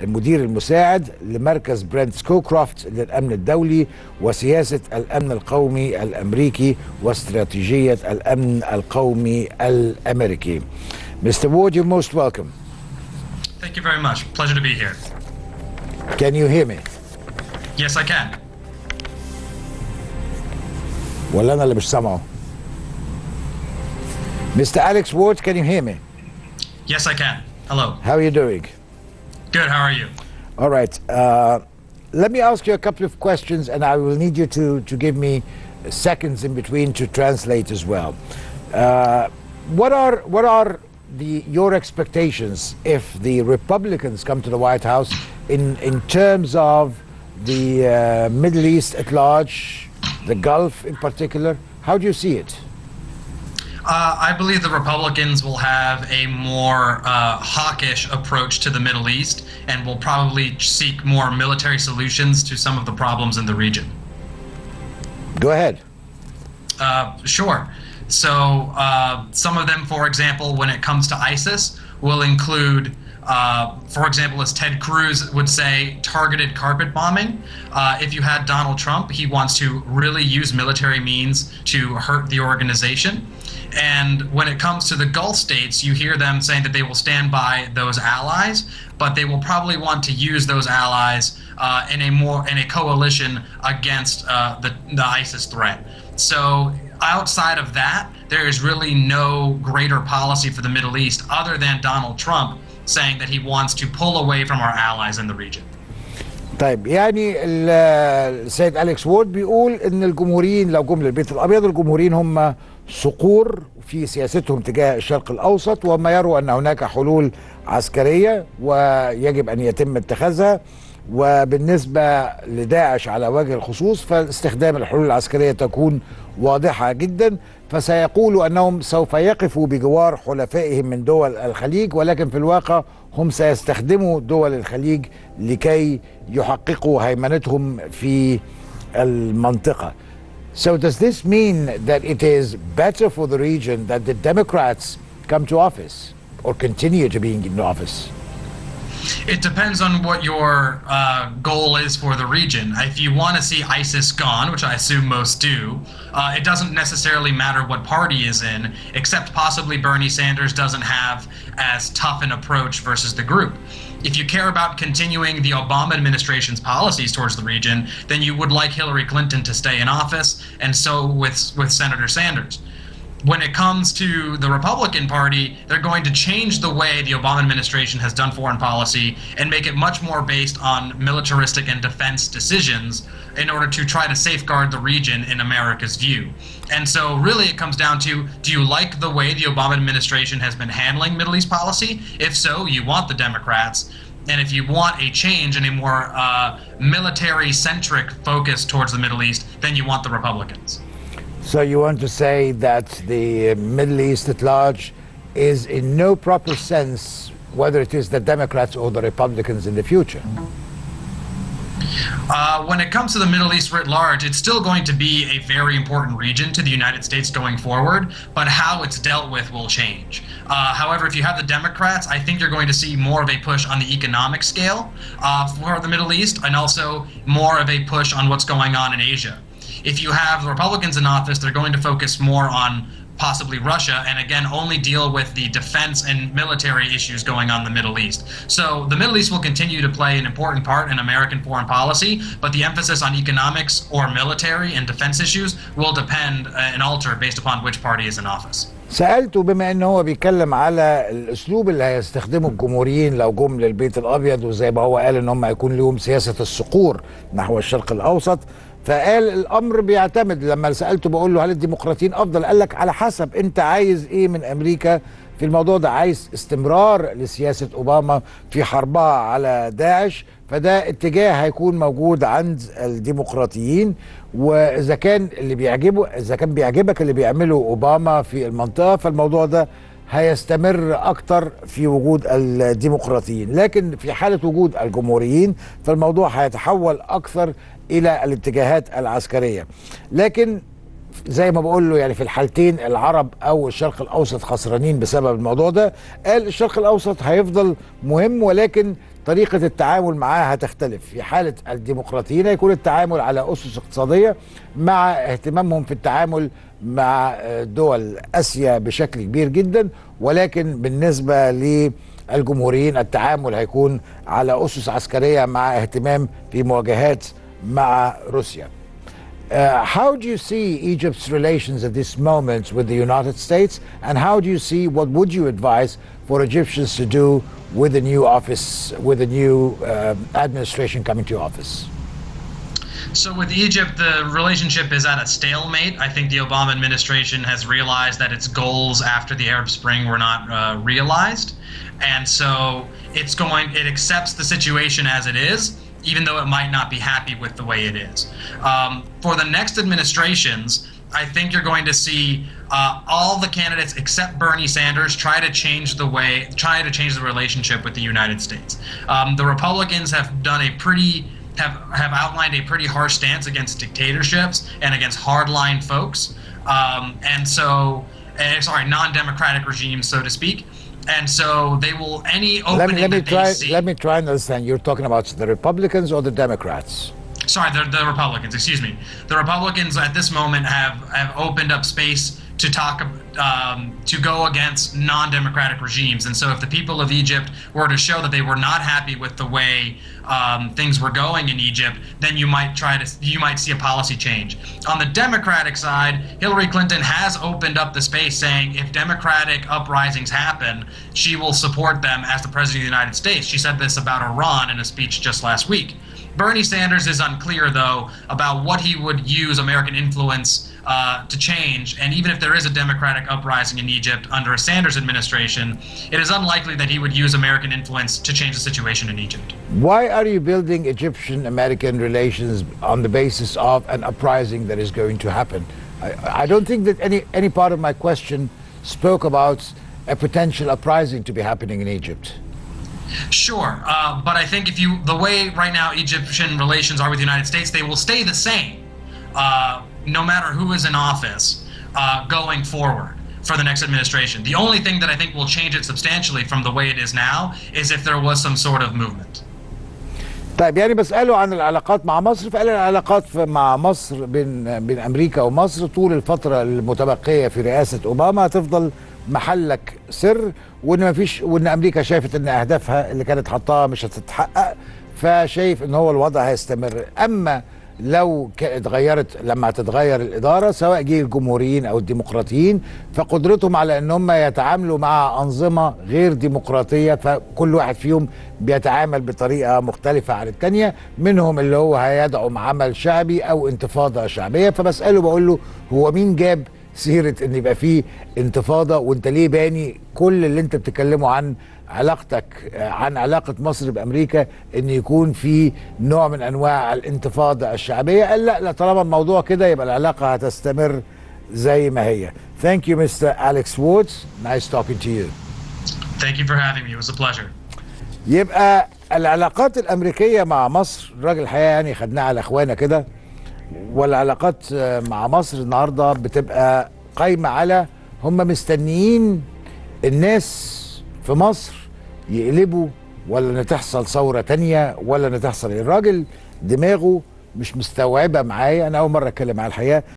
المدير المساعد لمركز برنت سكوكرافت للأمن الدولي وسياسة الأمن القومي الأمريكي واستراتيجية الأمن القومي الأمريكي. Mr. Ward, you're most welcome. Thank you very much. Pleasure to be here. Can you hear me? Yes, I can. ولا أنا اللي مش سامعه؟ Mr. Alex Ward, can you hear me? Yes, I can. Hello. How are you doing? Good, how are you? All right. Let me ask you a couple of questions, and I will need you to give me seconds in between to translate as well. What are your expectations if the Republicans come to the White House in terms of the Middle East at large, the Gulf in particular? How do you see it? I believe the Republicans will have a more hawkish approach to the Middle East and will probably seek more military solutions to some of the problems in the region. Go ahead. Sure. So some of them, for example, when it comes to ISIS, will include, for example, as Ted Cruz would say, targeted carpet bombing. If you had Donald Trump, he wants to really use military means to hurt the organization. And when it comes to the Gulf states, you hear them saying that they will stand by those allies, but they will probably want to use those allies in a coalition against the ISIS threat. So outside of that, there is really no greater policy for the Middle East other than Donald Trump saying that he wants to pull away from our allies in the region. طيب يعني السيد أليكس وورد بيقول ان الجمهوريين لو جم للبيت الابيض، الجمهوريين هم صقور في سياستهم تجاه الشرق الاوسط، وما يروا ان هناك حلول عسكريه ويجب ان يتم اتخاذها، وبالنسبه لداعش على وجه الخصوص فاستخدام الحلول العسكريه تكون واضحه جدا، فسيقولوا انهم سوف يقفوا بجوار حلفائهم من دول الخليج، ولكن في الواقع هم سيستخدموا دول الخليج لكي يحققوا هيمنتهم في المنطقة. So does this mean that it is better for the region that the Democrats come to office or continue to be in office? It depends on what your goal is for the region. If you want to see ISIS gone, which I assume most do, it doesn't necessarily matter what party is in, except possibly Bernie Sanders doesn't have as tough an approach versus the group. If you care about continuing the Obama administration's policies towards the region, then you would like Hillary Clinton to stay in office, and so with Senator Sanders. When it comes to the Republican Party, they're going to change the way the Obama administration has done foreign policy and make it much more based on militaristic and defense decisions in order to try to safeguard the region in America's view. And so really it comes down to, do you like the way the Obama administration has been handling Middle East policy? If so, you want the Democrats. And if you want a change and a more military-centric focus towards the Middle East, then you want the Republicans. So you want to say that the Middle East at large is in no proper sense, whether it is the Democrats or the Republicans in the future? When it comes to the Middle East writ large, it's still going to be a very important region to the United States going forward, but how it's dealt with will change. However, if you have the Democrats, I think you're going to see more of a push on the economic scale for the Middle East, and also more of a push on what's going on in Asia. If you have the Republicans in office, they're going to focus more on possibly Russia, and again only deal with the defense and military issues going on in the Middle East. So the Middle East will continue to play an important part in American foreign policy, but the emphasis on economics or military and defense issues will depend and alter based upon which party is in office. سألته بما انه هو بيتكلم على الاسلوب اللي هيستخدمه الجمهوريين لو جم للبيت الابيض، وزي ما هو قال ان هم هيكون لهم سياسة الصقور نحو الشرق الاوسط، فقال الامر بيعتمد. لما سألته بقول له هل الديمقراطيين افضل، قال لك على حسب انت عايز ايه من امريكا في الموضوع ده. عايز استمرار لسياسة اوباما في حربها على داعش، فده اتجاه هيكون موجود عند الديمقراطيين. واذا كان بيعجبك اللي بيعمله اوباما في المنطقة، فالموضوع ده هيستمر اكتر في وجود الديمقراطيين. لكن في حالة وجود الجمهوريين فالموضوع هيتحول اكثر الى الاتجاهات العسكرية. لكن زي ما بقول له يعني في الحالتين العرب او الشرق الاوسط خسرانين بسبب الموضوع ده. قال الشرق الاوسط هيفضل مهم، ولكن طريقة التعامل معها هتختلف. في حالة الديمقراطيين يكون التعامل على أسس اقتصادية مع اهتمامهم في التعامل مع دول آسيا بشكل كبير جدا، ولكن بالنسبة للجمهوريين التعامل هيكون على أسس عسكرية مع اهتمام في مواجهات مع روسيا. How do you see Egypt's relations at this moment with the United States, and how do you see, what would you advise for Egyptians to do with the new office, with the new administration coming to office? So with Egypt, the relationship is at a stalemate. I think the Obama administration has realized that its goals after the Arab Spring were not realized. And so it accepts the situation as it is, even though it might not be happy with the way it is. For the next administrations, I think you're going to see all the candidates except Bernie Sanders try to change the relationship with the United States. The Republicans have outlined a pretty harsh stance against dictatorships and against hardline folks, non-democratic regimes, so to speak. And so they will Let me try and understand. You're talking about the Republicans or the Democrats? Sorry, the Republicans, excuse me. The Republicans at this moment have opened up space to talk to go against non-democratic regimes. And so if the people of Egypt were to show that they were not happy with the way things were going in Egypt, then you might see a policy change. On the Democratic side, Hillary Clinton has opened up the space, saying if democratic uprisings happen, she will support them as the president of the United States. She said this about Iran in a speech just last week. Bernie Sanders is unclear, though, about what he would use American influence to change. And even if there is a democratic uprising in Egypt under a Sanders administration, it is unlikely that he would use American influence to change the situation in Egypt. Why are you building Egyptian-American relations on the basis of an uprising that is going to happen? I don't think that any part of my question spoke about a potential uprising to be happening in Egypt. Sure, but I think the way right now Egyptian relations are with the United States, they will stay the same, no matter who is in office going forward for the next administration. The only thing that I think will change it substantially from the way it is now is if there was some sort of movement. طيب يعني بسأله عن العلاقات مع مصر، فقال العلاقات مع مصر بين أمريكا ومصر طول الفترة المتبقية في رئاسة أوباما هتفضل محلك سر، وان امريكا شايفت ان اهدافها اللي كانت حطاها مش هتتحقق، فشايف ان هو الوضع هيستمر. اما لو لما هتتغير الاداره سواء جه الجمهوريين او الديمقراطيين، فقدرتهم على ان هم يتعاملوا مع انظمه غير ديمقراطيه، فكل واحد فيهم بيتعامل بطريقه مختلفه عن الثانيه، منهم اللي هو هيدعم عمل شعبي او انتفاضه شعبيه. فبساله بقول له هو مين جاب سيرة ان يبقى فيه انتفاضة، وانت ليه باني كل اللي انت بتتكلمه عن علاقة مصر بامريكا ان يكون في نوع من انواع الانتفاضة الشعبية؟ قال لا طالما الموضوع كده يبقى العلاقة هتستمر زي ما هي. Thank you Mr. Alex Woods. Nice talking to you. Thank you for having me. It was a pleasure. يبقى العلاقات الامريكية مع مصر الراجل الحقيقة يعني خدناها على اخوانا كده، والعلاقات مع مصر النهارده بتبقى قايمه على هم مستنيين الناس في مصر يقلبوا، ولا ان تحصل ثوره تانية، ولا ان تحصل الراجل دماغه مش مستوعبه معايا. انا اول مره اتكلم على الحقيقه.